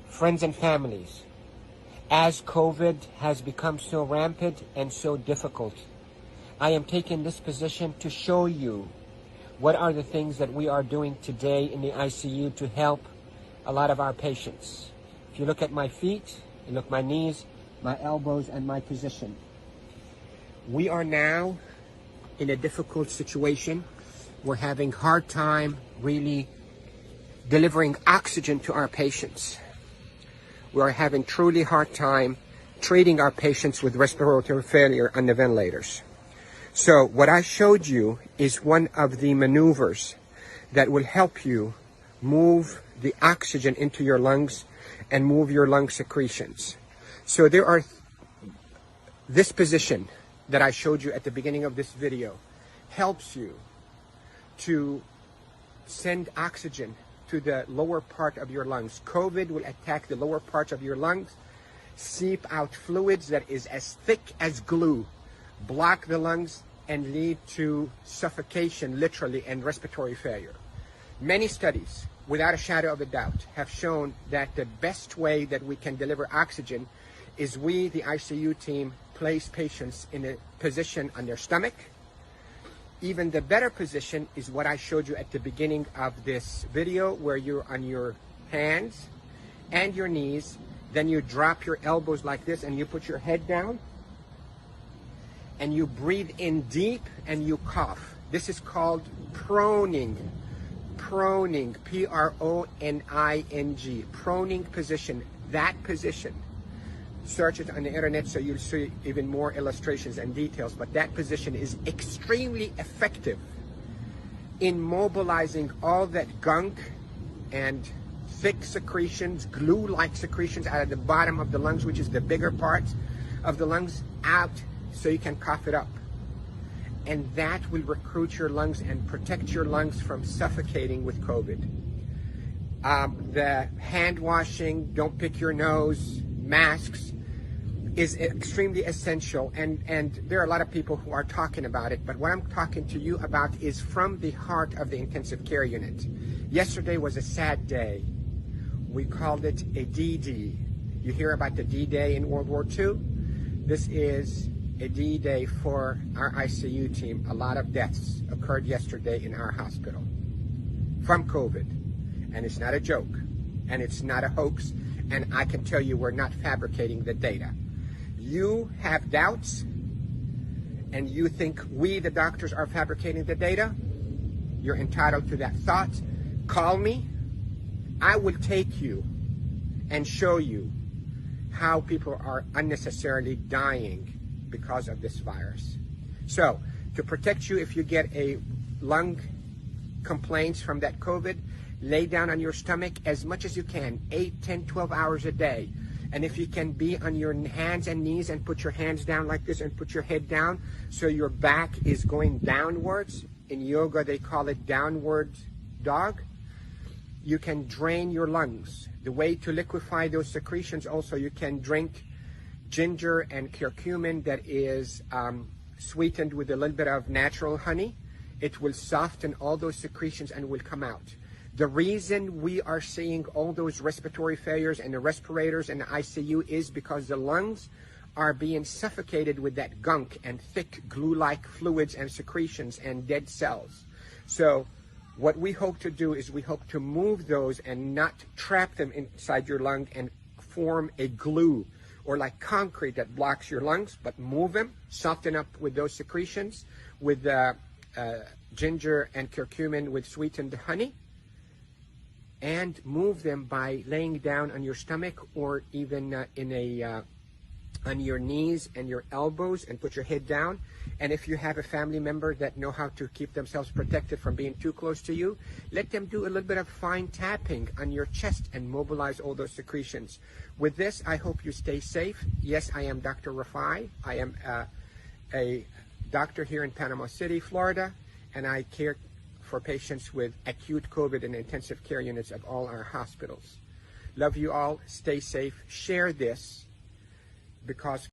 Friends and families, as COVID has become so rampant and so difficult, I am taking this position to show you what are the things that we are doing today in the ICU to help a lot of our patients. If you look at my feet, you look at my knees, my elbows, and my position. We are now in a difficult situation. We're having a hard time really delivering oxygen to our patients. We are having truly hard time treating our patients with respiratory failure on the ventilators. So what I showed you is one of the maneuvers that will help you move the oxygen into your lungs and move your lung secretions. So there are this position that I showed you at the beginning of this video helps you to send oxygen to the lower part of your lungs. COVID will attack the lower parts of your lungs, seep out fluids that is as thick as glue, block the lungs, and lead to suffocation, literally, and respiratory failure. Many studies, without a shadow of a doubt, have shown that the best way that we can deliver oxygen is we, the ICU team, place patients in a position on their stomach. Even the better position is what I showed you at the beginning of this video, where you're on your hands and your knees. Then you drop your elbows like this and you put your head down and you breathe in deep and you cough. This is called proning. Proning, P-R-O-N-I-N-G, proning position. That position, search it on the internet so you'll see even more illustrations and details, but that position is extremely effective in mobilizing all that gunk and thick secretions, glue-like secretions out of the bottom of the lungs, which is the bigger parts of the lungs, out so you can cough it up. And that will recruit your lungs and protect your lungs from suffocating with COVID. The hand washing, don't pick your nose, masks is extremely essential. And there are a lot of people who are talking about it, but what I'm talking to you about is from the heart of the intensive care unit. Yesterday was a sad day. We called it a D-Day. You hear about the D-Day in World War II? This is a D-Day for our ICU team. A lot of deaths occurred yesterday in our hospital from COVID. And it's not a joke. And it's not a hoax. And I can tell you we're not fabricating the data. You have doubts and you think we, the doctors, are fabricating the data. You're entitled to that thought. Call me. I will take you and show you how people are unnecessarily dying because of this virus. So, to protect you if you get a lung complaints from that COVID, lay down on your stomach as much as you can, 8, 10, 12 hours a day. And if you can be on your hands and knees and put your hands down like this and put your head down so your back is going downwards. In yoga, they call it downward dog. You can drain your lungs. The way to liquefy those secretions also, you can drink ginger and curcumin that is sweetened with a little bit of natural honey. It will soften all those secretions and will come out. The reason we are seeing all those respiratory failures and the respirators and the ICU is because the lungs are being suffocated with that gunk and thick glue-like fluids and secretions and dead cells. So what we hope to do is we hope to move those and not trap them inside your lung and form a glue or like concrete that blocks your lungs, but move them, soften up with those secretions with ginger and curcumin with sweetened honey, and move them by laying down on your stomach or even on your knees and your elbows and put your head down. And if you have a family member that know how to keep themselves protected from being too close to you, let them do a little bit of fine tapping on your chest and mobilize all those secretions. With this, I hope you stay safe. Yes, I am Dr. Rafai. I am a doctor here in Panama City, Florida, and I care for patients with acute COVID and intensive care units of all our hospitals. Love you all. Stay safe. Share this because